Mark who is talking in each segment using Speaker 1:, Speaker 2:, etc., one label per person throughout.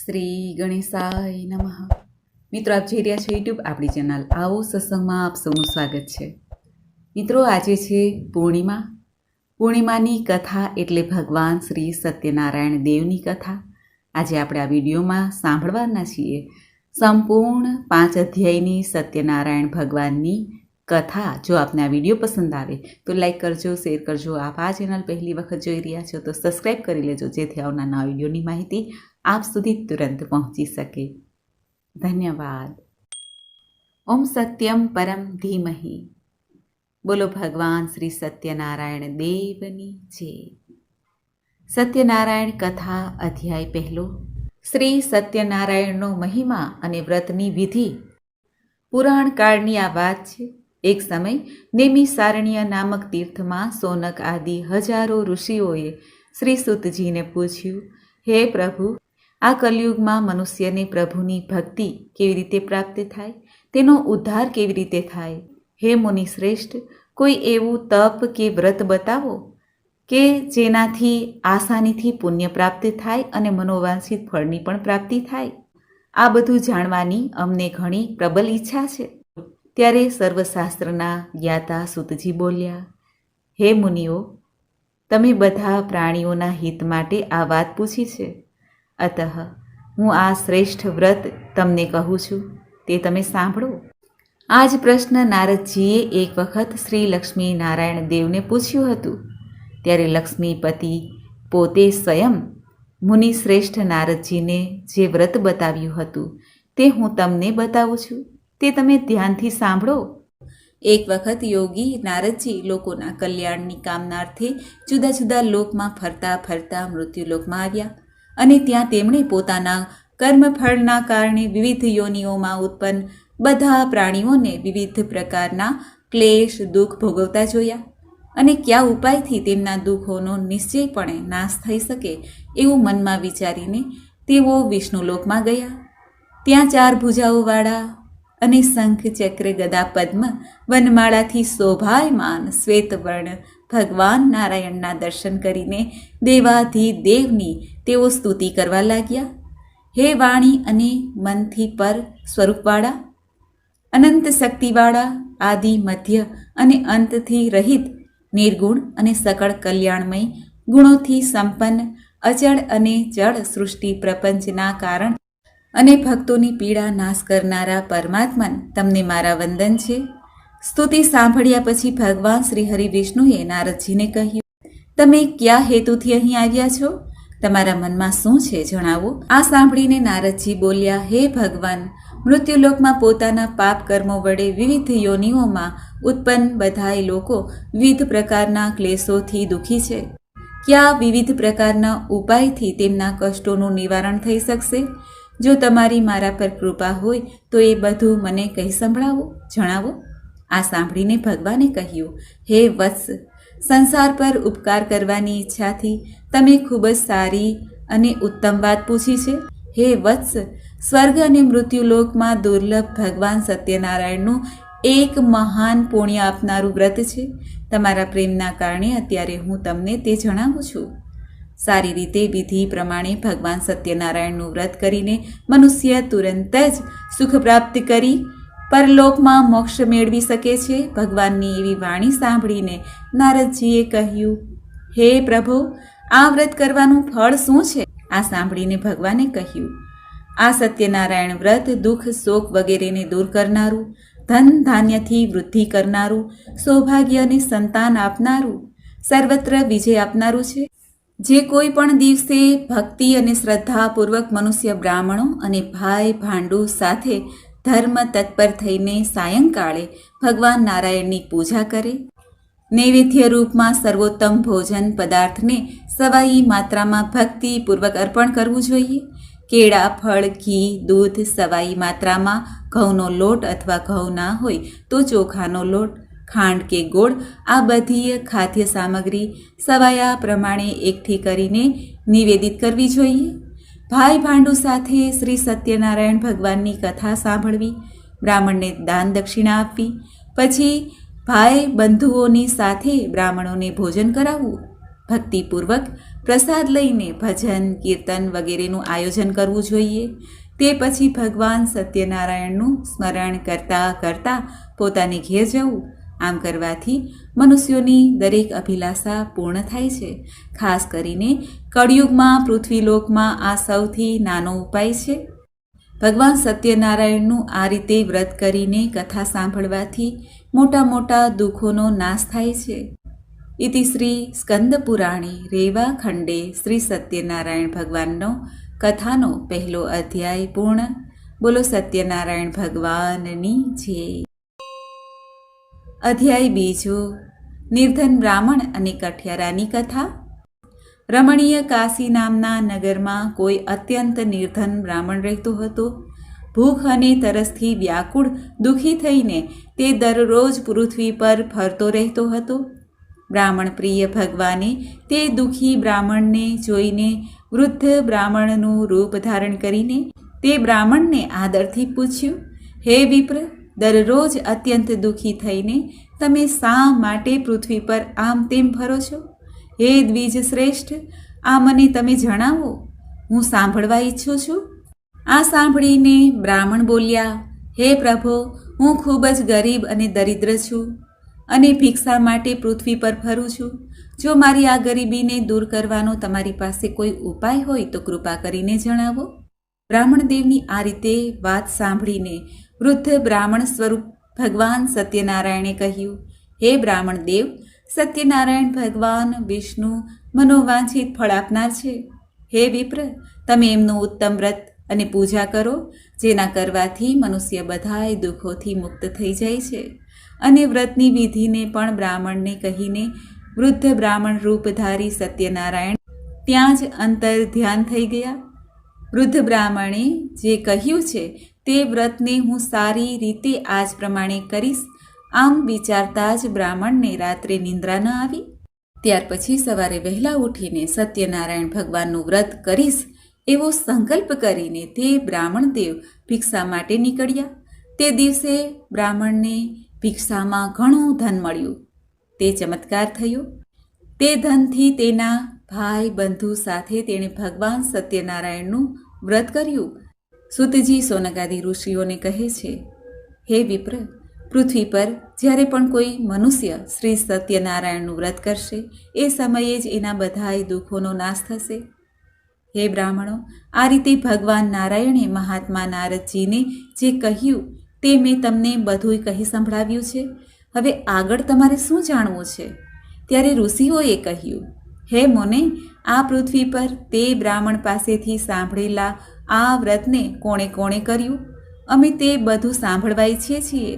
Speaker 1: શ્રી ગણેશાય નમઃ. મિત્રો, આપ જોઈ રહ્યા છો યુટ્યુબ આપણી ચેનલ આવો સત્સંગમાં આપ સૌનું સ્વાગત છે. મિત્રો, આજે છે પૂર્ણિમા. પૂર્ણિમાની કથા એટલે ભગવાન શ્રી સત્યનારાયણ દેવની કથા. આજે આપણે આ વિડીયોમાં સાંભળવાના છીએ સંપૂર્ણ 5 અધ્યાયની સત્યનારાયણ ભગવાનની કથા. જો આપને આ વિડીયો પસંદ આવે તો લાઈક કરજો, શેર કરજો. આપ આ ચેનલ પહેલી વખત જોઈ રહ્યા છો તો સબસ્ક્રાઈબ કરી લેજો, જેથી આવનારા વિડીયોની માહિતી આપ સુધી તુરંત પહોંચી શકે. ધન્યવાદ. ઓમ સત્યમ પરમ ધીમહિ. બોલો ભગવાન શ્રી સત્યનારાયણ દેવની જય. સત્યનારાયણ કથા અધ્યાય પહેલો. શ્રી સત્યનારાયણનો મહિમા અને વ્રતની વિધિ. પુરાણ કાળની આ વાત છે. એક સમય નેમિસારણ્ય નામક તીર્થમાં સોનક આદિ હજારો ઋષિઓએ શ્રી સુતજીને પૂછ્યું, હે પ્રભુ, આ કલયુગમાં મનુષ્યને પ્રભુની ભક્તિ કેવી રીતે પ્રાપ્ત થાય, તેનો ઉદ્ધાર કેવી રીતે થાય? હે મુનિ શ્રેષ્ઠ, કોઈ એવું તપ કે વ્રત બતાવો કે જેનાથી આસાનીથી પુણ્ય પ્રાપ્ત થાય અને મનોવાંછિત ફળની પણ પ્રાપ્તિ થાય. આ બધું જાણવાની અમને ઘણી પ્રબલ ઈચ્છા છે. ત્યારે સર્વશાસ્ત્રના જ્ઞાતા સુતજી બોલ્યા, હે મુનિઓ, તમે બધા પ્રાણીઓના હિત માટે આ વાત પૂછી છે. અતઃ હું આ શ્રેષ્ઠ વ્રત તમને કહું છું, તે તમે સાંભળો. આ જ પ્રશ્ન નારદજીએ એક વખત શ્રી લક્ષ્મી નારાયણ દેવને પૂછ્યું હતું. ત્યારે લક્ષ્મીપતિ પોતે સ્વયં મુનિ શ્રેષ્ઠ નારદજીને જે વ્રત બતાવ્યું હતું તે હું તમને બતાવું છું, તે તમે ધ્યાનથી સાંભળો. એક વખત યોગી નારદજી લોકોના કલ્યાણની કામનાર્થે જુદા જુદા લોકમાં ફરતા ફરતા મૃત્યુલોકમાં આવ્યા અને ત્યાં તેમણે પોતાના કર્મફળના કારણે વિવિધ યોનિઓમાં ઉત્પન્ન બધા પ્રાણીઓને વિવિધ પ્રકારના ક્લેશ દુઃખ ભોગવતા જોયા અને કયા ઉપાયથી તેમના દુઃખોનો નિશ્ચયપણે નાશ થઈ શકે એવું મનમાં વિચારીને તેઓ વિષ્ણુલોકમાં ગયા. ત્યાં 4 ભુજાઓવાળા અને શંખ ચક્ર ગદા પદ્મ વનમાળાથી શોભાયમાન શ્વેતવર્ણ ભગવાન નારાયણના દર્શન કરીને દેવાધિદેવની તેઓ સ્તુતિ કરવા લાગ્યા. હે વાણી અને મનથી પર સ્વરૂપવાળા, અનંત શક્તિવાળા, આદિ મધ્ય અને અંતથી રહિત, નિર્ગુણ અને સકળ કલ્યાણમય, ગુણોથી સંપન્ન, અચળ અને જળ સૃષ્ટિ પ્રપંચના કારણ અને ભક્તોની પીડા નાશ કરનારા પરમાત્મન, તમને મારા વંદન છે. સ્તુતિ સાંભળ્યા પછી ભગવાન શ્રી હરિ વિષ્ણુએ નારદજીને કહ્યું, તમે કયા હેતુથી અહીં આવ્યા છો? તમારા મનમાં શું છે, જણાવો. આ સાંભળીને નારદજી બોલ્યા, હે ભગવાન, મૃત્યુલોકમાં પોતાના પાપ કર્મો વડે વિવિધ યોનિઓમાં ઉત્પન્ન બધાય લોકો વિવિધ પ્રકારના ક્લેશોથી દુઃખી છે. કયા વિવિધ પ્રકારના ઉપાયથી તેમના કષ્ટોનું નિવારણ થઈ શકશે? જો તમારી મારા પર કૃપા હોય તો એ બધું મને કહી સંભળાવો, જણાવો. આ સાંભળીને ભગવાને કહ્યું, હે વત્સ, સંસાર પર ઉપકાર કરવાની ઈચ્છાથી તમે ખૂબ જ સારી અને ઉત્તમ વાત પૂછી છે. હે વત્સ, સ્વર્ગ અને મૃત્યુલોકમાં દુર્લભ ભગવાન સત્યનારાયણનું એક મહાન પુણ્ય આપનારું વ્રત છે. તમારા પ્રેમના કારણે અત્યારે હું તમને તે જણાવું છું. સારી રીતે વિધિ પ્રમાણે ભગવાન સત્યનારાયણનું વ્રત કરીને મનુષ્ય તુરંત જ સુખ પ્રાપ્ત કરી પરલોકમાં મોક્ષ મેળવી શકે છે. ભગવાનની એવી વાણી સાંભળીને નારદજીએ કહ્યું, હે પ્રભુ, આ વ્રત કરવાનું ફળ શું છે? આ સાંભળીને ભગવાને કહ્યું, આ સત્યનારાયણ વ્રત દુઃખ શોક વગેરેને દૂર કરનારું, ધન ધાન્યથી વૃદ્ધિ કરનારું, સૌભાગ્ય અને સંતાન આપનારું, સર્વત્ર વિજય આપનારું છે. જે કોઈ પણ દિવસે ભક્તિ અને શ્રદ્ધાપૂર્વક મનુષ્ય બ્રાહ્મણો અને ભાઈ ભાંડુ સાથે ધર્મ તત્પર થઈને સાયંકાળે ભગવાન નારાયણની પૂજા કરે, નૈવેદ્ય રૂપમાં સર્વોત્તમ ભોજન પદાર્થને સવાઈ માત્રામાં ભક્તિપૂર્વક અર્પણ કરવું જોઈએ. કેળા, ફળ, ઘી, દૂધ સવાઈ માત્રામાં, ઘઉંનો લોટ અથવા ઘઉં ના હોય તો ચોખાનો લોટ, ખાંડ કે ગોળ, આ બધી ખાદ્ય સામગ્રી સવાયા પ્રમાણે એકઠી કરીને નિવેદિત કરવી જોઈએ. ભાઈ ભાંડુ સાથે શ્રી સત્યનારાયણ ભગવાનની કથા સાંભળવી, બ્રાહ્મણને દાન દક્ષિણા આપવી, પછી ભાઈ બંધુઓની સાથે બ્રાહ્મણોને ભોજન કરાવવું, ભક્તિપૂર્વક પ્રસાદ લઈને ભજન કીર્તન વગેરેનું આયોજન કરવું જોઈએ. તે પછી ભગવાન સત્યનારાયણનું સ્મરણ કરતાં કરતાં પોતાને ઘેર જવું. આમ કરવાથી મનુષ્યોની દરેક અભિલાષા પૂર્ણ થાય છે. ખાસ કરીને કળિયુગમાં પૃથ્વીલોકમાં આ સૌથી નાનો ઉપાય છે. ભગવાન સત્યનારાયણનું આ રીતે વ્રત કરીને કથા સાંભળવાથી મોટા મોટા દુઃખોનો નાશ થાય છે. ઇતિ શ્રી સ્કંદ પુરાણે રેવા ખંડે શ્રી સત્યનારાયણ ભગવાનનો કથાનો પહેલો અધ્યાય પૂર્ણ. બોલો સત્યનારાયણ ભગવાનની જય. અધ્યાય બીજો. નિર્ધન બ્રાહ્મણ અને કઠિયારાની કથા. રમણીય કાશી નામના નગરમાં કોઈ અત્યંત નિર્ધન બ્રાહ્મણ રહેતો હતો. ભૂખ અને તરસથી વ્યાકુળ દુઃખી થઈને તે દરરોજ પૃથ્વી પર ફરતો રહેતો હતો. બ્રાહ્મણ પ્રિય ભગવાને તે દુઃખી બ્રાહ્મણને જોઈને વૃદ્ધ બ્રાહ્મણનું રૂપ ધારણ કરીને તે બ્રાહ્મણને આદરથી પૂછ્યું, હે વિપ્ર, દરરોજ અત્યંત દુઃખી થઈને તમે શા માટે પૃથ્વી પર આમ તેમ ફરો છો? હે દ્વિજ શ્રેષ્ઠ, આ મને તમે જણાવો, હું સાંભળવા ઈચ્છું છું. આ સાંભળીને બ્રાહ્મણ બોલ્યા, હે પ્રભો, હું ખૂબ જ ગરીબ અને દરિદ્ર છું અને ભિક્ષા માટે પૃથ્વી પર ફરું છું. જો મારી આ ગરીબીને દૂર કરવાનો તમારી પાસે કોઈ ઉપાય હોય તો કૃપા કરીને જણાવો. બ્રાહ્મણદેવની આ રીતે વાત સાંભળીને વૃદ્ધ બ્રાહ્મણ સ્વરૂપ ભગવાન સત્યનારાયણે કહ્યું, હે બ્રાહ્મણદેવ, સત્યનારાયણ ભગવાન વિષ્ણુ મનોવાંછિત ફળ આપનાર છે. હે વિપ્ર, તમે એમનું ઉત્તમ વ્રત અને પૂજા કરો, જેના કરવાથી મનુષ્ય બધાય દુઃખોથી મુક્ત થઈ જાય છે. અને વ્રતની વિધિને પણ બ્રાહ્મણને કહીને વૃદ્ધ બ્રાહ્મણ રૂપધારી સત્યનારાયણ ત્યાં જ અંતર ધ્યાન થઈ ગયા. વૃદ્ધ બ્રાહ્મણે જે કહ્યું છે તે વ્રતને હું સારી રીતે આજ પ્રમાણે કરીશ, આમ વિચારતા જ બ્રાહ્મણને રાત્રે નિંદ્રા ન આવી. ત્યાર પછી સવારે વહેલા ઉઠીને સત્યનારાયણ ભગવાનનું વ્રત કરીશ એવો સંકલ્પ કરીને તે બ્રાહ્મણદેવ ભિક્ષા માટે નીકળ્યા. તે દિવસે બ્રાહ્મણને ભિક્ષામાં ઘણું ધન મળ્યું. તે ચમત્કાર થયો. તે ધનથી તેના ભાઈ બંધુ સાથે તેણે ભગવાન સત્યનારાયણનું વ્રત કર્યું. સુતજી સોનકાદી ઋષિઓને કહે છે, હે વિપ્ર, પૃથ્વી પર જ્યારે પણ કોઈ મનુષ્ય શ્રી સત્યનારાયણનું વ્રત કરશે એ સમયે જ એના બધાય દુઃખોનો નાશ થશે. હે બ્રાહ્મણો, આ રીતે ભગવાન નારાયણે મહાત્મા નારદજીને જે કહ્યું તે મેં તમને બધુંય કહી સંભળાવ્યું છે. હવે આગળ તમારે શું જાણવું છે? ત્યારે ઋષિઓએ કહ્યું, હે મુને, આ પૃથ્વી પર તે બ્રાહ્મણ પાસેથી સાંભળેલા આ વ્રતને કોણે કોણે કર્યું? અમે તે બધું સાંભળવા ઈચ્છીએ છીએ.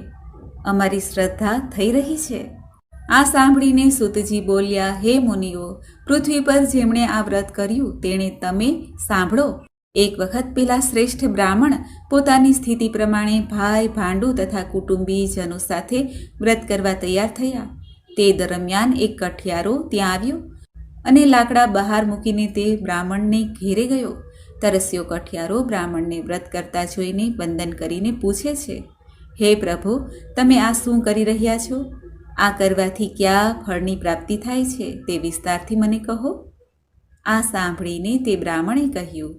Speaker 1: અમારી શ્રદ્ધા થઈ રહી છે. આ સાંભળીને સુતજી બોલ્યા, હે મુનિઓ, પૃથ્વી પર જેમણે આ વ્રત કર્યું તેણે તમે સાંભળો. એક વખત પેલા શ્રેષ્ઠ બ્રાહ્મણ પોતાની સ્થિતિ પ્રમાણે ભાઈ ભાંડુ તથા કુટુંબીજનો સાથે વ્રત કરવા તૈયાર થયા. તે દરમિયાન એક કઠિયારો ત્યાં આવ્યો અને લાકડા બહાર મૂકીને તે બ્રાહ્મણને ઘેરે ગયો. તરસ્યો કઠિયારો બ્રાહ્મણને વ્રત કરતા જોઈને વંદન કરીને પૂછે છે, હે પ્રભુ, તમે આ શું કરી રહ્યા છો? આ કરવાથી કયા ફળની પ્રાપ્તિ થાય છે તે વિસ્તારથી મને કહો. આ સાંભળીને તે બ્રાહ્મણે કહ્યું,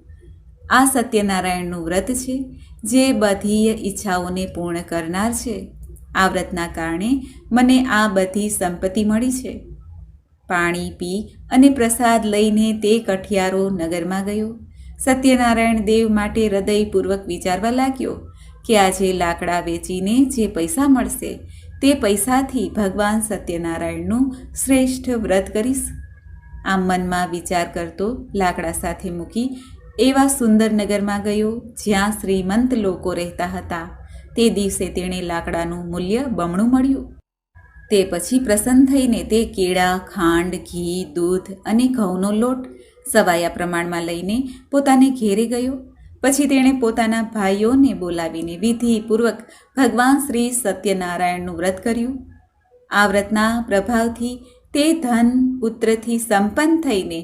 Speaker 1: આ સત્યનારાયણનું વ્રત છે, જે બધી ઈચ્છાઓને પૂર્ણ કરનાર છે. આ વ્રતના કારણે મને આ બધી સંપત્તિ મળી છે. પાણી પી અને પ્રસાદ લઈને તે કઠિયારો નગરમાં ગયો. સત્યનારાયણ દેવ માટે હૃદયપૂર્વક વિચારવા લાગ્યો કે આજે લાકડા વેચીને જે પૈસા મળશે તે પૈસાથી ભગવાન સત્યનારાયણનું શ્રેષ્ઠ વ્રત કરીશ. આમ મનમાં વિચાર કરતો લાકડા સાથે મૂકી એવા સુંદર નગરમાં ગયો જ્યાં શ્રીમંત લોકો રહેતા હતા. તે દિવસે તેણે લાકડાનું મૂલ્ય બમણું મળ્યું. તે પછી પ્રસન્ન થઈને તે કેળા, ખાંડ, ઘી, દૂધ અને ઘઉંનો લોટ સવાયા પ્રમાણમાં લઈને પોતાને ઘેરે ગયો. પછી તેણે પોતાના ભાઈઓને બોલાવીને વિધિપૂર્વક ભગવાન શ્રી સત્યનારાયણનું વ્રત કર્યું. આ વ્રતના પ્રભાવથી તે ધન પુત્રથી સંપન્ન થઈને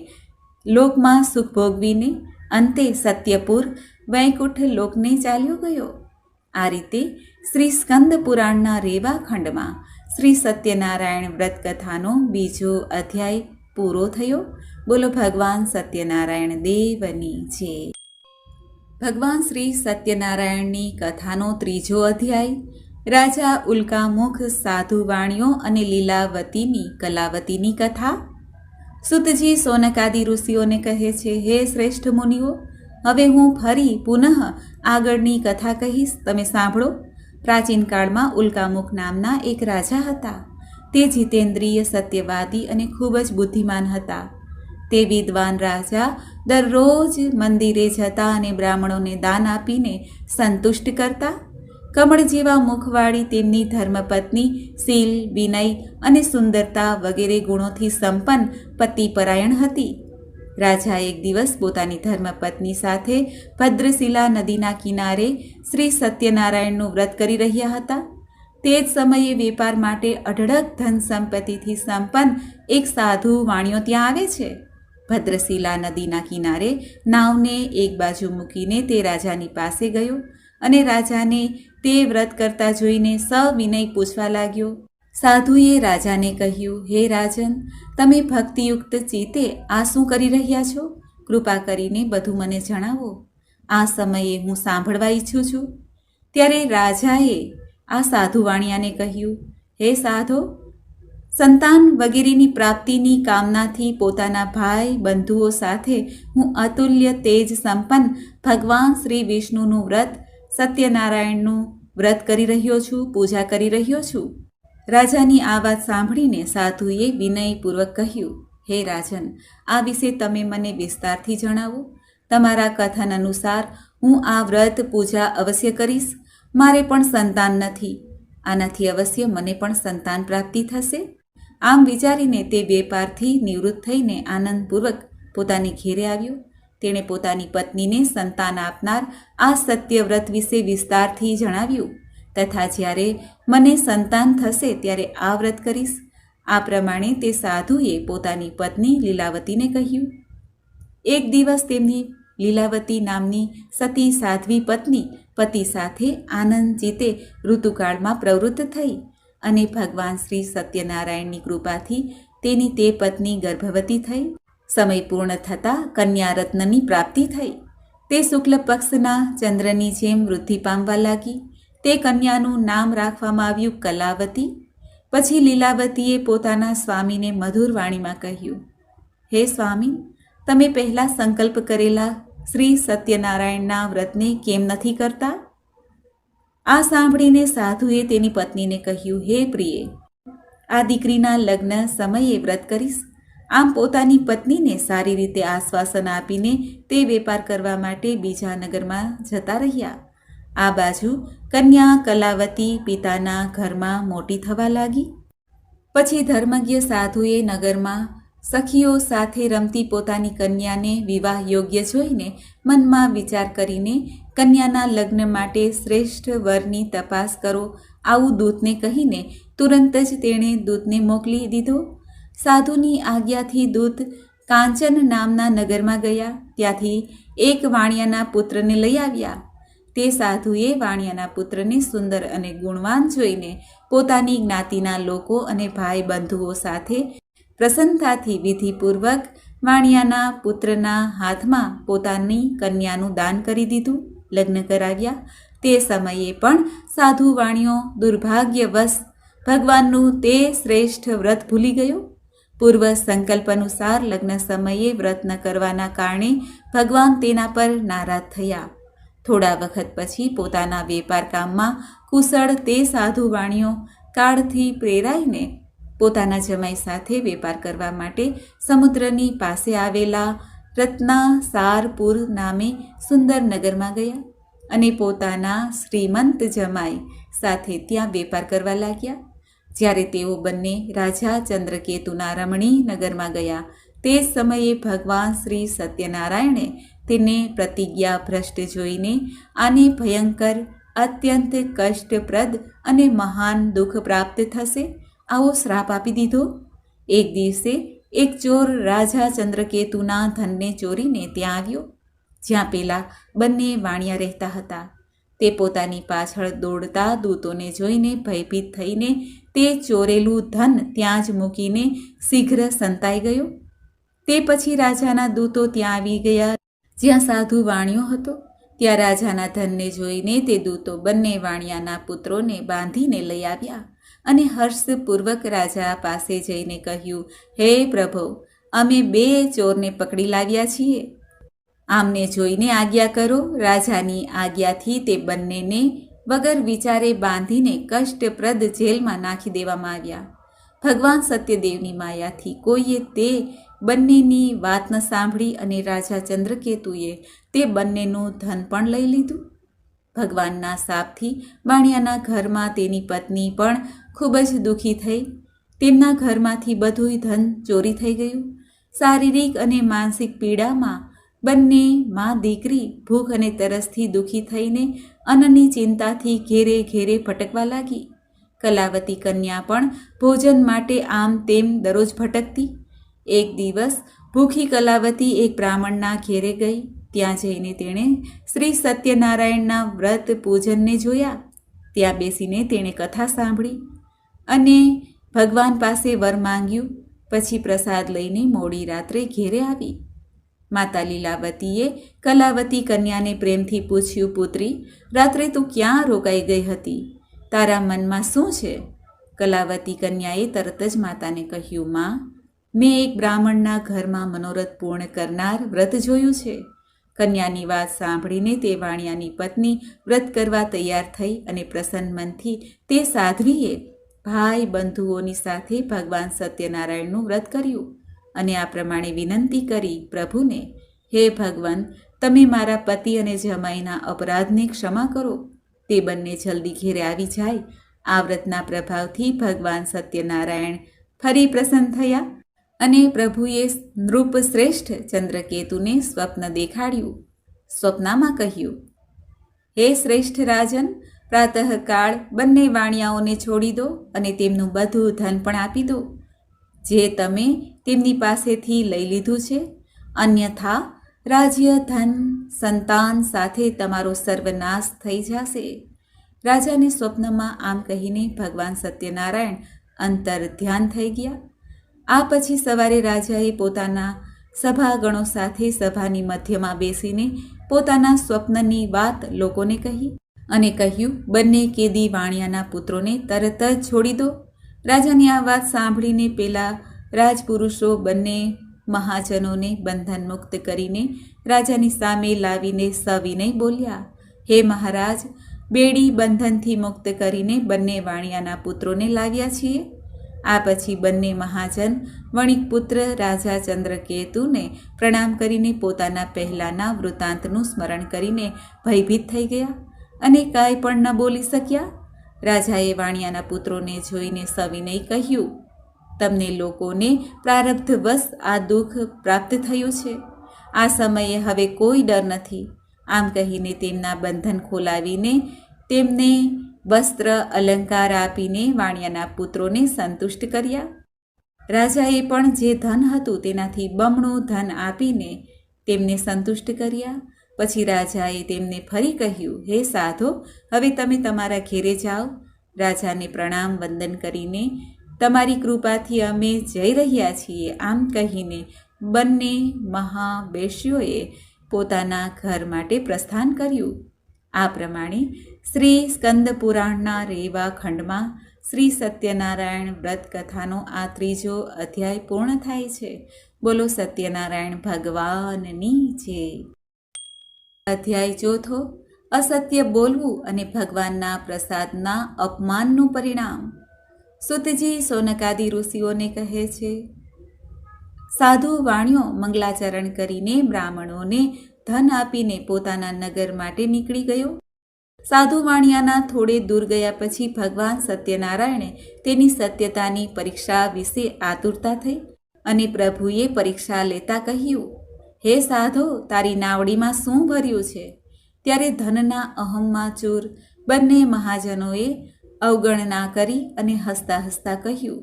Speaker 1: લોકમાં સુખ ભોગવીને અંતે સત્યપુર વૈકુંઠ લોકને ચાલ્યો ગયો. આ રીતે શ્રી સ્કંદ પુરાણના રેવા ખંડમાં શ્રી સત્યનારાયણ વ્રત કથાનો બીજો અધ્યાય પૂરો થયો. બોલો ભગવાન સત્યનારાયણ દેવની જય. ભગવાન શ્રી સત્યનારાયણની કથાનો ત્રીજો અધ્યાય. રાજા ઉલ્કામુખ, સાધુ વાણીઓ અને લીલાવતીની કલાવતીની કથા. સુતજી સોનકાદી ઋષિઓને કહે છે, હે શ્રેષ્ઠ મુનિઓ, હવે હું ફરી પુનઃ આગળની કથા કહીશ, તમે સાંભળો. પ્રાચીન કાળમાં ઉલ્કામુખ નામના એક રાજા હતા. તે જીતેન્દ્રિય, સત્યવાદી અને ખૂબ જ બુદ્ધિમાન હતા. તે વિદ્વાન રાજા દરરોજ મંદિરે જતા અને બ્રાહ્મણોને દાન આપીને સંતુષ્ટ કરતા. કમળ જેવા મુખવાળી તેમની ધર્મપત્ની શીલ, વિનય અને સુંદરતા વગેરે ગુણોથી સંપન્ન પતિપરાયણ હતી. રાજા એક દિવસ પોતાની ધર્મપત્ની સાથે ભદ્રશિલા નદીના કિનારે શ્રી સત્યનારાયણનું વ્રત કરી રહ્યા હતા. તે જ સમયે વેપાર માટે અઢળક ધન સંપત્તિથી સંપન્ન એક સાધુ વાણિયો ત્યાં આવે છે. ભદ્રશિલા નદીના કિનારે નાવને એક બાજુ મૂકીને તે રાજાની પાસે ગયો અને રાજાને તે વ્રત કરતા જોઈને સવિનય પૂછવા લાગ્યો. સાધુએ રાજાને કહ્યું, હે રાજન, તમે ભક્તિયુક્ત ચિત્તે આ શું કરી રહ્યા છો? કૃપા કરીને બધું મને જણાવો. આ સમયે હું સાંભળવા ઈચ્છું છું. ત્યારે રાજાએ આ સાધુ વાણિયાને કહ્યું, હે સાધો, સંતાન વગેરેની પ્રાપ્તિની કામનાથી પોતાના ભાઈ બંધુઓ સાથે હું અતુલ્ય તેજ સંપન્ન ભગવાન શ્રી વિષ્ણુનું વ્રત, સત્યનારાયણનું વ્રત કરી રહ્યો છું, પૂજા કરી રહ્યો છું. રાજાની આ વાત સાંભળીને સાધુએ વિનયપૂર્વક કહ્યું, હે રાજન, આ વિશે તમે મને વિસ્તારથી જણાવો. તમારા કથન અનુસાર હું આ વ્રત પૂજા અવશ્ય કરીશ. મારે પણ સંતાન નથી. આનાથી અવશ્ય મને પણ સંતાન પ્રાપ્તિ થશે. આમ વિચારીને તે વેપારથી નિવૃત્ત થઈને આનંદપૂર્વક પોતાની ઘેરે આવ્યો. તેણે પોતાની પત્નીને સંતાન આપનાર આ સત્યવ્રત વિશે વિસ્તારથી જણાવ્યું તથા જ્યારે મને સંતાન થશે ત્યારે આ વ્રત કરીશ. આ પ્રમાણે તે સાધુએ પોતાની પત્ની લીલાવતીને કહ્યું. એક દિવસ તેમની લીલાવતી નામની સતી સાધ્વી પત્ની પતિ સાથે આનંદ ચિત્તે ઋતુકાળમાં પ્રવૃત્ત થઈ અને ભગવાન શ્રી સત્યનારાયણની કૃપાથી તેની તે પત્ની ગર્ભવતી થઈ. સમય પૂર્ણ થતાં કન્યારત્નની પ્રાપ્તિ થઈ. તે શુક્લ પક્ષના ચંદ્રની જેમ વૃદ્ધિ પામવા લાગી. તે કન્યાનું નામ રાખવામાં આવ્યું કલાવતી. પછી લીલાવતીએ પોતાના સ્વામીને મધુર વાણીમાં કહ્યું, હે સ્વામી, તમે પહેલાં સંકલ્પ કરેલા શ્રી સત્યનારાયણના વ્રતને કેમ નથી કરતા? આ સાંભળીને સાધુએ તેની પત્નીને કહ્યું, હે પ્રિય, આ દીકરીના લગ્ન સમયે વ્રત કરીશ. આમ પોતાની પત્નીને સારી રીતે આશ્વાસન આપીને તે વેપાર કરવા માટે બીજા નગરમાં જતા રહ્યા. આ બાજુ કન્યા કલાવતી પિતાના ઘરમાં મોટી થવા લાગી. પછી ધર્મજ્ઞ સાધુએ નગરમાં સખીઓ સાથે રમતી પોતાની કન્યાને વિવાહ યોગ્ય જોઈને મનમાં વિચાર કરીને કન્યાના લગ્ન માટે શ્રેષ્ઠ વરની તપાસ કરો આવું દૂતને કહીને તુરંત જ તેણે દૂતને મોકલી દીધો. સાધુની આજ્ઞાથી દૂત કાંચન નામના નગરમાં ગયા. ત્યાંથી એક વાણિયાના પુત્રને લઈ આવ્યા. તે સાધુએ વાણિયાના પુત્રને સુંદર અને ગુણવાન જોઈને પોતાની જ્ઞાતિના લોકો અને ભાઈ બંધુઓ સાથે પ્રસન્નતાથી વિધિપૂર્વક વાણિયાના પુત્રના હાથમાં પોતાની કન્યાનું દાન કરી દીધું, લગ્ન કરાવ્યા. તે સમયે પણ સાધુ વાણિયો દુર્ભાગ્યવશ ભગવાનનું તે શ્રેષ્ઠ વ્રત ભૂલી ગયો. પૂર્વ સંકલ્પ અનુસાર લગ્ન સમયે વ્રત ન કરવાના કારણે ભગવાન તેના પર નારાજ થયા. થોડા વખત પછી પોતાના વેપાર કામમાં કુશળ તે સાધુ વાણિયો કાળથી પ્રેરાઈને પોતાના જમાઈ સાથે વેપાર કરવા માટે સમુદ્રની પાસે આવેલા રત્નાસારપુર નામે સુંદર નગરમાં ગયા અને પોતાના શ્રીમંત જમાઈ સાથે ત્યાં વેપાર કરવા લાગ્યા. જ્યારે તેઓ બંને રાજા ચંદ્રકેતુના રમણીય નગરમાં ગયા તે સમયે ભગવાન શ્રી સત્યનારાયણે તેને પ્રતિજ્ઞા ભ્રષ્ટ જોઈને આને ભયંકર, અત્યંત કષ્ટપ્રદ અને મહાન દુઃખ પ્રાપ્ત થશે આવો શ્રાપ આપી દીધો. એક દિવસે એક ચોર રાજા ચંદ્રકેતુના ધનને ચોરીને ત્યાં આવ્યો જ્યાં પેલા બંને વાણિયા રહેતા હતા. તે પોતાની પાછળ દોડતા દૂતોને જોઈને ભયભીત થઈને તે ચોરેલું ધન ત્યાં જ મૂકીને શીઘ્ર સંતાઈ ગયો. તે પછી રાજાના દૂતો ત્યાં આવી ગયા જ્યાં સાધુ વાણિયો હતો. ત્યાં રાજાના ધનને જોઈને તે દૂતો બંને વાણિયાના પુત્રોને બાંધીને લઈ આવ્યા અને હર્ષપૂર્વક રાજા પાસે જઈને કહ્યું, હે પ્રભુ, અમે 2 ચોરને પકડી લાવ્યા છીએ. આમને જોઈને આજ્ઞા કરો. રાજાની આજ્ઞાથી તે બંનેને વગર વિચારે બાંધીને કષ્ટપ્રદ જેલમાં નાખી દેવામાં આવ્યા. ભગવાન સત્યદેવની માયાથી કોઈએ તે બંનેની વાત ન સાંભળી અને રાજા ચંદ્રકેતુએ તે બંનેનું ધન પણ લઈ લીધું. ભગવાનના શાપથી વાણિયાના ઘરમાં તેની પત્ની પણ ખૂબ જ દુઃખી થઈ. તેમના ઘરમાંથી બધું ધન ચોરી થઈ ગયું. શારીરિક અને માનસિક પીડામાં બંને મા દીકરી ભૂખ અને તરસથી દુઃખી થઈને અન્નની ચિંતાથી ઘેરે ઘેરે ભટકવા લાગી. કલાવતી કન્યા પણ ભોજન માટે આમ તેમ દરરોજ ભટકતી. એક દિવસ ભૂખી કલાવતી એક બ્રાહ્મણના ઘેરે ગઈ. ત્યાં જઈને તેણે શ્રી સત્યનારાયણના વ્રત પૂજનને જોયા. ત્યાં બેસીને તેણે કથા સાંભળી અને ભગવાન પાસે વર માંગ્યું. પછી પ્રસાદ લઈને મોડી રાત્રે ઘેરે આવી. માતા લીલાવતીએ કલાવતી કન્યાને પ્રેમથી પૂછ્યું, પુત્રી, રાત્રે તું ક્યાં રોકાઈ ગઈ હતી? તારા મનમાં શું છે? કલાવતી કન્યાએ તરત જ માતાને કહ્યું, માં, મેં એક બ્રાહ્મણના ઘરમાં મનોરથ પૂર્ણ કરનાર વ્રત જોયું છે. કન્યાની વાત સાંભળીને તે વાણિયાની પત્ની વ્રત કરવા તૈયાર થઈ અને પ્રસન્ન મનથી તે સાધ્વીએ ભાઈ બંધુઓની સાથે ભગવાન સત્યનારાયણનું વ્રત કર્યું અને આ પ્રમાણે વિનંતી કરી પ્રભુને, હે ભગવાન, તમે મારા પતિ અને જમાઈના અપરાધને ક્ષમા કરો. તે બંને જલ્દી ઘેરે આવી જાય. આ વ્રતના પ્રભાવથી ભગવાન સત્યનારાયણ ફરી પ્રસન્ન થયા અને પ્રભુએ નૃપશ્રેષ્ઠ ચંદ્રકેતુને સ્વપ્ન દેખાડ્યું. સ્વપ્નમાં કહ્યું, હે શ્રેષ્ઠ રાજન, પ્રાતઃકાળ બંને વાણિયાઓને છોડી દો અને તેમનું બધું ધન પણ આપી દો જે તમે તેમની પાસેથી લઈ લીધું છે. અન્યથા રાજ્ય, ધન, સંતાન સાથે તમારો સર્વનાશ થઈ જશે. રાજાને સ્વપ્નમાં આમ કહીને ભગવાન સત્યનારાયણ અંતર ધ્યાન થઈ ગયા. આ પછી સવારે રાજાએ પોતાના સભાગણો સાથે સભાની મધ્યમાં બેસીને પોતાના સ્વપ્નની વાત લોકોને કહી અને કહ્યું, બંને કેદી વાણિયાના પુત્રોને તરત જ છોડી દો. રાજાની આ વાત સાંભળીને પેલા રાજપુરુષો બંને મહાજનોને બંધન મુક્ત કરીને રાજાની સામે લાવીને સવિનય બોલ્યા, હે મહારાજ, બેડી બંધનથી મુક્ત કરીને બંને વાણિયાના પુત્રોને લાવ્યા છીએ. આ પછી બંને મહાજન વણિકપુત્ર રાજા ચંદ્રકેતુને પ્રણામ કરીને પોતાના પહેલાંના વૃત્તાંતનું સ્મરણ કરીને ભયભીત થઈ ગયા અને કાંઈ પણ ન બોલી શક્યા. રાજાએ વાણિયાના પુત્રોને જોઈને સવિનય કહ્યું, તમને લોકોને પ્રારબ્ધવશ આ દુઃખ પ્રાપ્ત થયું છે. આ સમયે હવે કોઈ ડર નથી. આમ કહીને તેમના બંધન ખોલાવીને તેમને વસ્ત્ર અલંકાર આપીને વાણિયાના પુત્રોને સંતુષ્ટ કર્યા. રાજાએ પણ જે ધન હતું તેનાથી બમણું ધન આપીને તેમને સંતુષ્ટ કર્યા. પછી રાજાએ તેમને ફરી કહ્યું, હે સાધો, હવે તમે તમારા ઘેરે જાઓ. રાજાને પ્રણામ વંદન કરીને, તમારી કૃપાથી અમે જઈ રહ્યા છીએ, આમ કહીને બંને મહાવેશ્યોએ પોતાના ઘર માટે પ્રસ્થાન કર્યું. આ પ્રમાણે શ્રી સ્કંદ પુરાણના રેવા ખંડમાં શ્રી સત્યનારાયણ વ્રત કથાનો આ 3જો અધ્યાય પૂર્ણ થાય છે. બોલો સત્યનારાયણ ભગવાનની જય. અધ્યાય 4, અસત્ય બોલવું અને ભગવાનના પ્રસાદના અપમાનનું પરિણામ. સુતજી સોનકાદી ઋષિઓને કહે છે, સાધુ વાણિયો મંગલાચરણ કરીને બ્રાહ્મણોને ધન આપીને પોતાના નગર માટે નીકળી ગયો. સાધુ વાણિયાના થોડે દૂર ગયા પછી ભગવાન સત્યનારાયણે તેની સત્યતાની પરીક્ષા વિશે આતુરતા થઈ અને પ્રભુએ પરીક્ષા લેતા કહ્યું, હે સાધો, તારી નાવડીમાં શું ભર્યું છે? ત્યારે ધનના અહમમાં ચૂર બંને મહાજનોએ અવગણના કરી અને હસતા હસતા કહ્યું,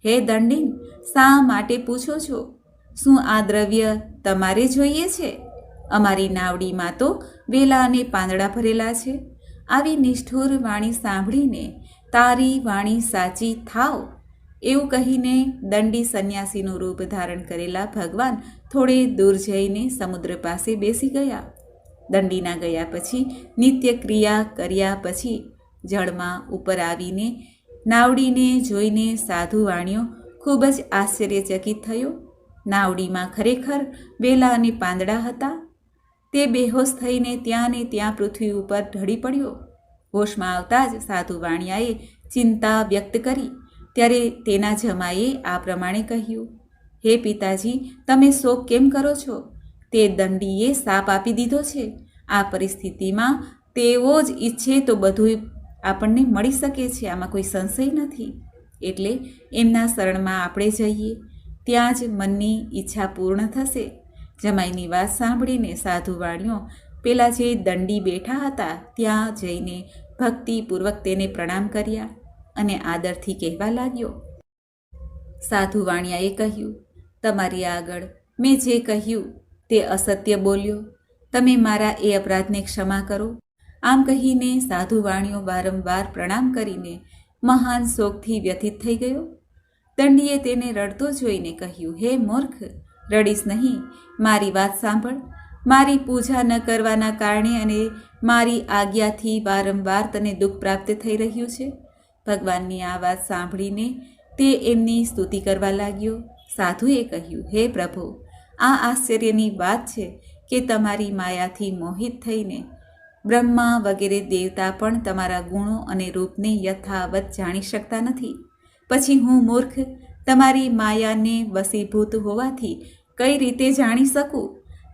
Speaker 1: હે દંડીન, શા માટે પૂછો છો? શું આ દ્રવ્ય તમારે જોઈએ છે? અમારી નાવડીમાં તો વેલા અને પાંદડા ભરેલા છે. આવી નિષ્ઠુર વાણી સાંભળીને તારી વાણી સાચી થાવ એવું કહીને દંડી સંન્યાસીનું રૂપ ધારણ કરેલા ભગવાન થોડે દૂર જઈને સમુદ્ર પાસે બેસી ગયા. દંડીના ગયા પછી નિત્ય ક્રિયા કર્યા પછી જળમાં ઉપર આવીને નાવડીને જોઈને સાધુ વાણિયો ખૂબ જ આશ્ચર્યચકિત થયો. નાવડીમાં ખરેખર વેલા અને પાંદડા હતા. તે બેહોશ થઈને ત્યાં ને ત્યાં પૃથ્વી ઉપર ઢળી પડ્યો. હોશમાં આવતા જ સાધુ વાણિયાએ ચિંતા વ્યક્ત કરી. ત્યારે તેના જમાઈએ આ પ્રમાણે કહ્યું, હે પિતાજી, તમે શોક કેમ કરો છો? તે દંડીએ શાપ આપી દીધો છે. આ પરિસ્થિતિમાં તેઓ જ ઈચ્છે તો બધું આપણને મળી શકે છે, આમાં કોઈ સંશય નથી. એટલે એમના શરણમાં આપણે જઈએ, ત્યાં જ મનની ઈચ્છા પૂર્ણ થશે. જમાઈની વાત સાંભળીને સાધુ વાણિયો પેલા જે દંડી બેઠા હતા ત્યાં જઈને ભક્તિપૂર્વક તેને પ્રણામ કર્યા અને આદરથી કહેવા લાગ્યો. સાધુ વાણિયાએ કહ્યું, તમારી આગળ મેં જે કહ્યું તે અસત્ય બોલ્યો. તમે મારા એ અપરાધને ક્ષમા કરો. આમ કહીને સાધુ વાણિયો વારંવાર પ્રણામ કરીને મહાન શોકથી વ્યથિત થઈ ગયો. દંડીએ તેને રડતો જોઈને કહ્યું, હે મૂર્ખ, રડીશ નહીં, મારી વાત સાંભળ. મારી પૂજા ન કરવાના કારણે અને મારી આજ્ઞાથી વારંવાર તને દુઃખ પ્રાપ્ત થઈ રહ્યું છે. ભગવાનની આ વાત સાંભળીને તે એમની સ્તુતિ કરવા લાગ્યો. સાધુએ કહ્યું, હે પ્રભુ, આ આશ્ચર્યની વાત છે કે તમારી માયાથી મોહિત થઈને બ્રહ્મા વગેરે દેવતા પણ તમારા ગુણો અને રૂપને યથાવત જાણી શકતા નથી. પછી હું મૂર્ખ તમારી માયાને વશીભૂત હોવાથી કઈ રીતે જાણી શકું?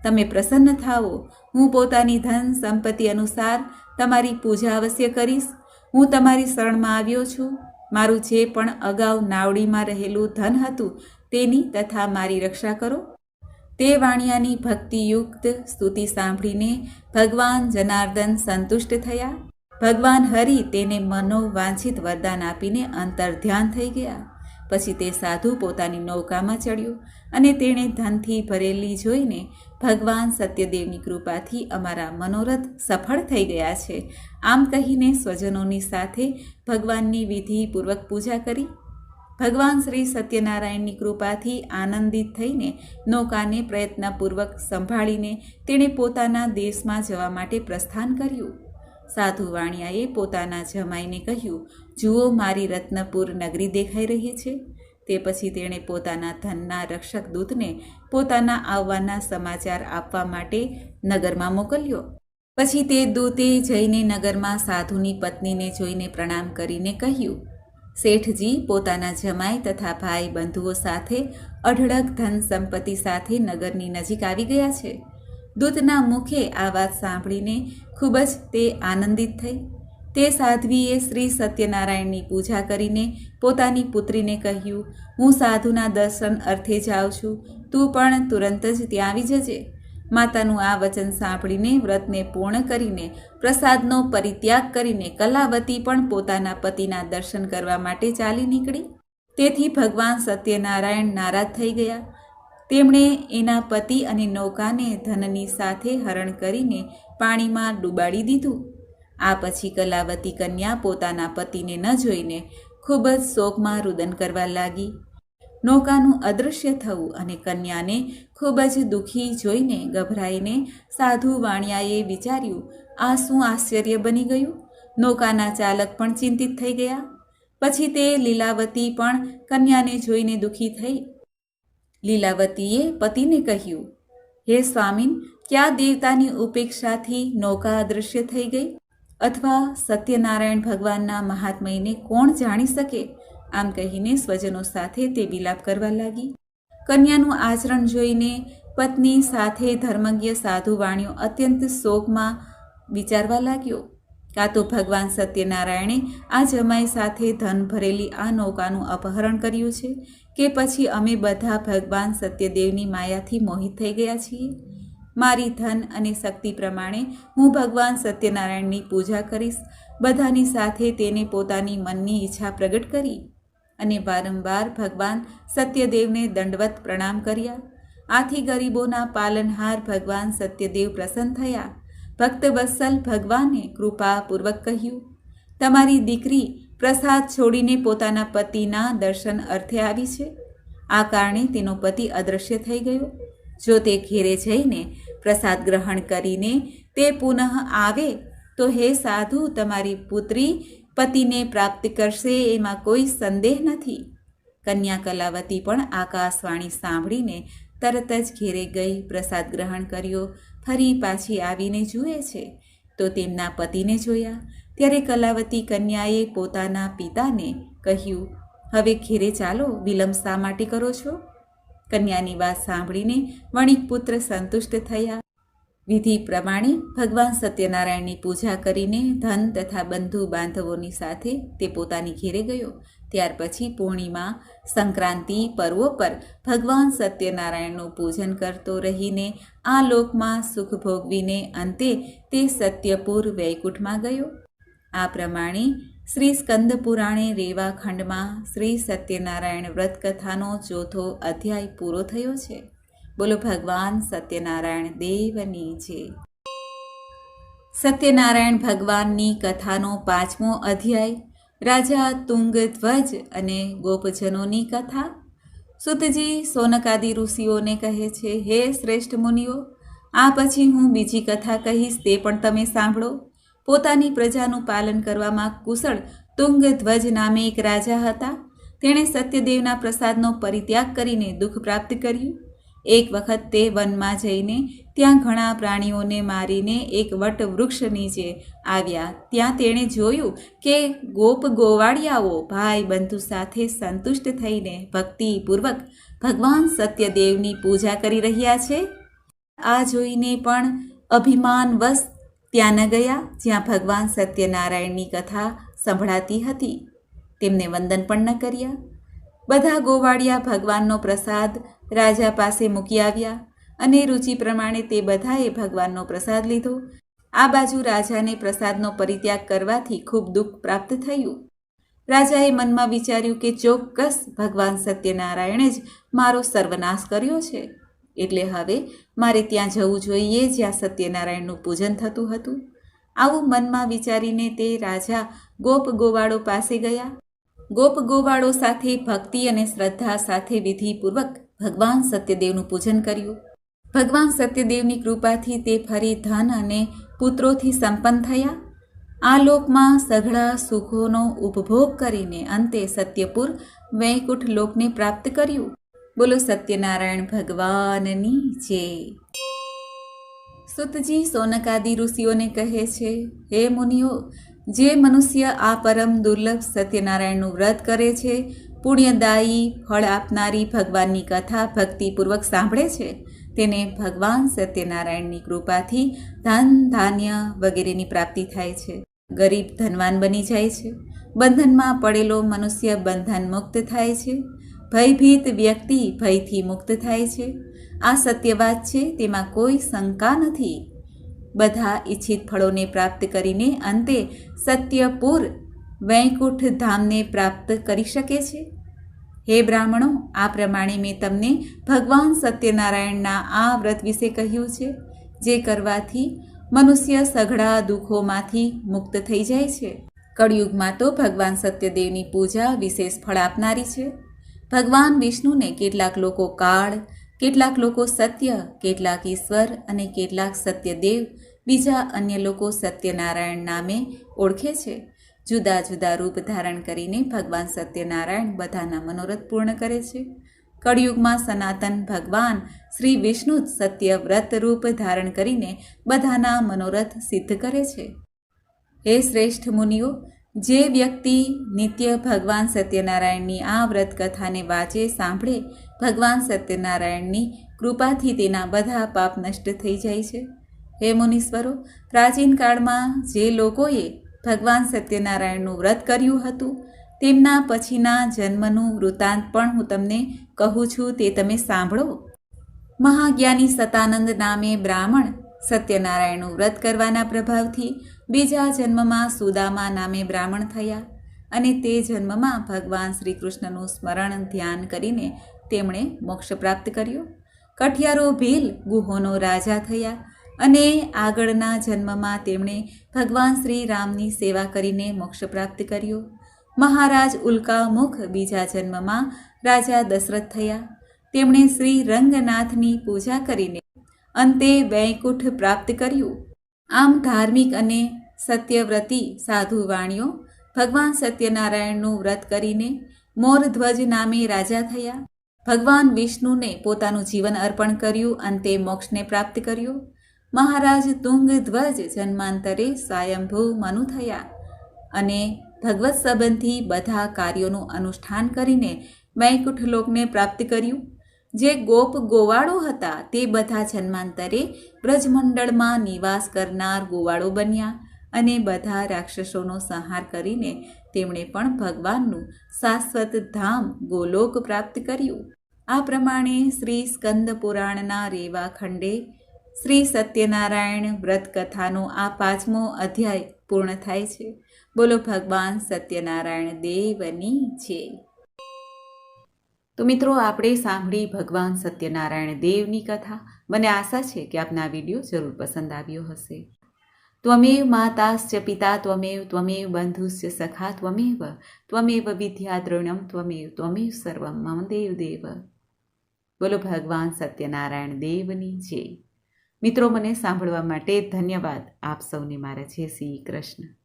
Speaker 1: તમે પ્રસન્ન થાઓ. હું પોતાની ધન સંપત્તિ અનુસાર તમારી પૂજા અવશ્ય કરીશ. હું તમારી શરણમાં આવ્યો છું. મારું જે પણ અગાઉ નાવડીમાં રહેલું ધન હતું તેની તથા મારી રક્ષા કરો. તે વાણિયાની ભક્તિયુક્ત સ્તુતિ સાંભળીને ભગવાન જનાર્દન સંતુષ્ટ થયા. ભગવાન હરિ તેને મનોવાંછિત વરદાન આપીને અંતર્ધ્યાન થઈ ગયા. પછી તે સાધુ પોતાની નૌકામાં ચડ્યો અને તેણે ધનથી ભરેલી જોઈને ભગવાન સત્યદેવની કૃપાથી અમારા મનોરથ સફળ થઈ ગયા છે આમ કહીને સ્વજનોની સાથે ભગવાનની વિધિપૂર્વક પૂજા કરી. ભગવાન શ્રી સત્યનારાયણની કૃપાથી આનંદિત થઈને નૌકાને પ્રયત્નપૂર્વક સંભાળીને તેણે પોતાના દેશમાં જવા માટે પ્રસ્થાન કર્યું. સાધુ વાણિયાએ પોતાના જમાઈને કહ્યું, જુઓ, મારી રત્નપુર નગરી દેખાઈ રહી છે. તે પછી તેણે પોતાના ધનના રક્ષક દૂતને પોતાના આવવાના સમાચાર આપવા માટે નગરમાં મોકલ્યો. પછી તે દૂતે જઈને નગરમાં સાધુની પત્નીને જોઈને પ્રણામ કરીને કહ્યું, શેઠજી પોતાના જમાઈ તથા ભાઈ બંધુઓ સાથે અઢળક ધન સંપત્તિ સાથે નગરની નજીક આવી ગયા છે. દૂતના મુખે આ વાત સાંભળીને ખૂબ જ તે આનંદિત થઈ. તે સાધ્વીએ શ્રી સત્યનારાયણની પૂજા કરીને પોતાની પુત્રીને કહ્યું, હું સાધુના દર્શન અર્થે જાઉં છું, તું પણ તુરંત જ ત્યાં આવી જજે. માતાનું આ વચન સાંભળીને વ્રતને પૂર્ણ કરીને પ્રસાદનો પરિત્યાગ કરીને કલાવતી પણ પોતાના પતિના દર્શન કરવા માટે ચાલી નીકળી. તેથી ભગવાન સત્યનારાયણ નારાજ થઈ ગયા. તેમણે એના પતિ અને નૌકાને ધનની સાથે હરણ કરીને પાણીમાં ડૂબાડી દીધું. આ પછી કલાવતી કન્યા પોતાના પતિને ન જોઈને ખૂબ જ શોકમાં રુદન કરવા લાગી. નૌકાનું અદૃશ્ય થવું અને કન્યાને ખૂબ જ દુઃખી જોઈને ગભરાઈને સાધુ વાણિયાએ વિચાર્યું, આ શું આશ્ચર્ય બની ગયું? નૌકાના ચાલક પણ ચિંતિત થઈ ગયા. પછી તે લીલાવતી પણ કન્યાને જોઈને દુઃખી થઈ. લીલાવતીએ પતિને કહ્યું, હે સ્વામીન, ક્યાં દેવતાની ઉપેક્ષાથી નૌકા અદૃશ્ય થઈ ગઈ? અથવા સત્યનારાયણ ભગવાનના મહાત્મયને કોણ જાણી શકે? આમ કહીને સ્વજનો સાથે તે વિલાપ કરવા લાગી. કન્યાનું આચરણ જોઈને પત્ની સાથે ધર્મજ્ઞ સાધુ વાણિયો અત્યંત શોકમાં વિચારવા લાગ્યો. કાં તો ભગવાન સત્યનારાયણે આ જમાઈ સાથે ધન ભરેલી આ નૌકાનું અપહરણ કર્યું છે કે પછી અમે બધા ભગવાન સત્યદેવની માયાથી મોહિત થઈ ગયા છીએ. મારી ધન અને શક્તિ પ્રમાણે હું ભગવાન સત્યનારાયણની પૂજા કરીશ. બધાની સાથે તેને પોતાની મનની ઈચ્છા પ્રગટ કરી અને વારંવાર ભગવાન સત્યદેવને દંડવત પ્રણામ કર્યા. આથી ગરીબોના પાલનહાર ભગવાન સત્યદેવ પ્રસન્ન થયા. ભક્ત વત્સલ ભગવાને કૃપાપૂર્વક કહ્યું, તમારી દીકરી પ્રસાદ છોડીને પોતાના પતિના દર્શન અર્થે આવી છે. આ કારણે તેનો પતિ અદૃશ્ય થઈ ગયો. જો તે ઘેરે જઈને પ્રસાદ ગ્રહણ કરીને તે પુનઃ આવે તો હે સાધુ, તમારી પુત્રી પતિને પ્રાપ્ત કરશે, એમાં કોઈ સંદેહ નથી. કન્યા કલાવતી પણ આકાશવાણી સાંભળીને તરત જ ઘેરે ગઈ, પ્રસાદ ગ્રહણ કર્યો. ફરી પાછી આવીને જુએ છે તો તેમના પતિને જોયા. ત્યારે કલાવતી કન્યાએ પોતાના પિતાને કહ્યું, હવે ઘેરે ચાલો, વિલંબ શા માટે કરો છો? કન્યાની વાત સાંભળીને વણિક પુત્ર સંતુષ્ટ થયા. વિધિ પ્રમાણે ભગવાન સત્યનારાયણની પૂજા કરીને ધન તથા બંધુ બાંધવોની સાથે તે પોતાની ઘેરે ગયો. ત્યાર પછી પૂર્ણિમા, સંક્રાંતિ પર્વો પર ભગવાન સત્યનારાયણનું પૂજન કરતો રહીને આ લોકમાં સુખ ભોગવીને અંતે તે સત્યપુર વૈકુંઠમાં ગયો. આ પ્રમાણે શ્રી સ્કંદ પુરાણે રેવા ખંડમાં શ્રી સત્યનારાયણ વ્રત કથાનો 4થો અધ્યાય પૂરો થયો છે. બોલો ભગવાન સત્યનારાયણ દેવની જય. સત્યનારાયણ ભગવાનની કથાનો 5મો અધ્યાય રાજા તુંગધ્વજ અને ગોપજનોની કથા. સુતજી સોનકાદિ ઋષિઓને કહે છે, હે શ્રેષ્ઠ મુનિઓ, આ પછી હું બીજી કથા કહીશ, તે પણ તમે સાંભળો. પોતાની પ્રજાનું પાલન કરવામાં કુશળ તુંગધ્વજ નામે એક રાજા હતા. તેણે સત્યદેવના પ્રસાદનો પરિત્યાગ કરીને દુઃખ પ્રાપ્ત કર્યું. એક વખત તે વનમાં જઈને ત્યાં ઘણા પ્રાણીઓને મારીને એક વટ વૃક્ષ નીચે આવ્યા. ત્યાં તેણે જોયું કે ગોપ ગોવાળિયાઓ ભાઈ બંધુ સાથે સંતુષ્ટ થઈને ભક્તિપૂર્વક ભગવાન સત્યદેવની પૂજા કરી રહ્યા છે. આ જોઈને પણ અભિમાનવશ ત્યાં ન ગયા જ્યાં ભગવાન સત્યનારાયણની કથા સંભળાતી હતી. તેમને વંદન પણ ન કર્યા. બધા ગોવાળિયા ભગવાનનો પ્રસાદ રાજા પાસે મૂકી આવ્યા અને રુચિ પ્રમાણે તે બધાએ ભગવાનનો પ્રસાદ લીધો. આ બાજુ રાજાને પ્રસાદનો પરિત્યાગ કરવાથી ખૂબ દુઃખ પ્રાપ્ત થયું. રાજાએ મનમાં વિચાર્યું કે ચોક્કસ ભગવાન સત્યનારાયણે જ મારો સર્વનાશ કર્યો છે, એટલે હવે મારે ત્યાં જવું જોઈએ જ્યાં સત્યનારાયણનું પૂજન થતું હતું. આવું મનમાં વિચારીને તે રાજા ગોપ ગોવાળો પાસે ગયા. ગોપ ગોવાળો સાથે ભક્તિ અને શ્રદ્ધા સાથે વિધિપૂર્વક ભગવાન સત્યદેવનું પૂજન કર્યું. ભગવાન સત્યદેવની કૃપાથી તે ફરી ધન અને પુત્રોથી સંપન્ન થયા. આ લોકમાં સઘળા સુખોનો ઉપભોગ કરીને અંતે સત્યપુર વૈકુંઠ લોકને પ્રાપ્ત કર્યું. બોલો સત્યનારાયણ ભગવાનની જય. સુતજી સોનકાદિ ઋષિઓને કહે છે, હે મુનિઓ, જે મનુષ્ય આ પરમ દુર્લભ સત્યનારાયણનું વ્રત કરે છે, પુણ્યદાયી ફળ આપનારી ભગવાનની કથા ભક્તિપૂર્વક સાંભળે છે, તેને ભગવાન સત્યનારાયણની કૃપાથી ધન ધાન્ય વગેરેની પ્રાપ્તિ થાય છે. ગરીબ ધનવાન બની જાય છે. બંધનમાં પડેલો મનુષ્ય બંધન મુક્ત થાય છે. ભયભીત વ્યક્તિ ભયથી મુક્ત થાય છે. આ સત્ય વાત છે, તેમાં કોઈ શંકા નથી. બધા ઈચ્છિત ફળોને પ્રાપ્ત કરીને અંતે સત્યપુર વૈકુંઠ ધામને પ્રાપ્ત કરી શકે છે. હે બ્રાહ્મણો, આ પ્રમાણે મેં તમને ભગવાન સત્યનારાયણના આ વ્રત વિશે કહ્યું છે, જે કરવાથી મનુષ્ય સઘળા દુઃખોમાંથી મુક્ત થઈ જાય છે. કળિયુગમાં તો ભગવાન સત્યદેવની પૂજા વિશેષ ફળ આપનારી છે. ભગવાન વિષ્ણુને કેટલાક લોકો કાળ, કેટલાક લોકો સત્ય, કેટલાક ઈશ્વર અને કેટલાક સત્યદેવ, બીજા અન્ય લોકો સત્યનારાયણ નામે ઓળખે છે. જુદા જુદા રૂપ ધારણ કરીને ભગવાન સત્યનારાયણ બધાના મનોરથ પૂર્ણ કરે છે. કળિયુગમાં સનાતન ભગવાન શ્રી વિષ્ણુ સત્ય વ્રત રૂપ ધારણ કરીને બધાના મનોરથ સિદ્ધ કરે છે. હે શ્રેષ્ઠ મુનિઓ, જે વ્યક્તિ નિત્ય ભગવાન સત્યનારાયણની આ વ્રત કથાને વાંચે, સાંભળે, ભગવાન સત્યનારાયણની કૃપાથી તેના બધા પાપ નષ્ટ થઈ જાય છે. હે મુનીશ્વરો, પ્રાચીન કાળમાં જે લોકોએ ભગવાન સત્યનારાયણનું વ્રત કર્યું હતું, તેમના પછીના જન્મનું વૃત્તાંત પણ હું તમને કહું છું, તે તમે સાંભળો. મહાજ્ઞાની સતાનંદ નામે બ્રાહ્મણ સત્યનારાયણનું વ્રત કરવાના પ્રભાવથી બીજા જન્મમાં સુદામા નામે બ્રાહ્મણ થયા અને તે જન્મમાં ભગવાન શ્રી કૃષ્ણનું સ્મરણ ધ્યાન કરીને તેમણે મોક્ષ પ્રાપ્ત કર્યો. કઠિયારો ભીલ ગુહોનો રાજા થયા અને આગળના જન્મમાં તેમણે ભગવાન શ્રી રામની સેવા કરીને મોક્ષ પ્રાપ્ત કર્યો. મહારાજ ઉલ્કામુખ બીજા જન્મમાં રાજા દશરથ થયા. તેમણે શ્રી રંગનાથની પૂજા કરીને અંતે વૈકુંઠ પ્રાપ્ત કર્યું. આમ ધાર્મિક અને સત્યવ્રતી સાધુ વાણીઓ ભગવાન સત્યનારાયણનું વ્રત કરીને મોરધ્વજ નામે રાજા થયા. ભગવાન વિષ્ણુને પોતાનું જીવન અર્પણ કર્યું, અંતે મોક્ષને પ્રાપ્ત કર્યો. મહારાજ તુંગધ્વજ જન્માંતરે સ્વયંભૂ મનુ થયા અને ભગવત સંબંધી બધા કાર્યોનું અનુષ્ઠાન કરીને વૈકુંઠ લોકને પ્રાપ્ત કર્યું. જે ગોપ ગોવાળો હતા તે બધા જન્માંતરે બ્રજમંડળમાં નિવાસ કરનાર ગોવાળો બન્યા અને બધા રાક્ષસોનો સંહાર કરીને તેમણે પણ ભગવાનનું શાશ્વત ધામ ગોલોક પ્રાપ્ત કર્યું. આ પ્રમાણે શ્રી સ્કંદ પુરાણના રેવા ખંડે શ્રી સત્યનારાયણ વ્રત કથાનો આ 5મો અધ્યાય પૂર્ણ થાય છે. બોલો ભગવાન સત્યનારાયણ દેવની જય. તો મિત્રો, આપણે સાંભળી ભગવાન સત્યનારાયણ દેવની કથા. મને આશા છે કે આપને આ વિડીયો જરૂર પસંદ આવ્યો હશે. ત્વમેવ માતાશ્ચ પિતા ત્વમેવ ત્વમેવ બંધુશ્ચ સખા ત્વમેવ વિદ્યાદ્રવિણમ ત્વમેવ સર્વમ મમ દેવ. બોલો ભગવાન સત્યનારાયણ દેવની જય. મિત્રો, મને સાંભળવા માટે ધન્યવાદ. આપ સૌને મારા જય શ્રી કૃષ્ણ.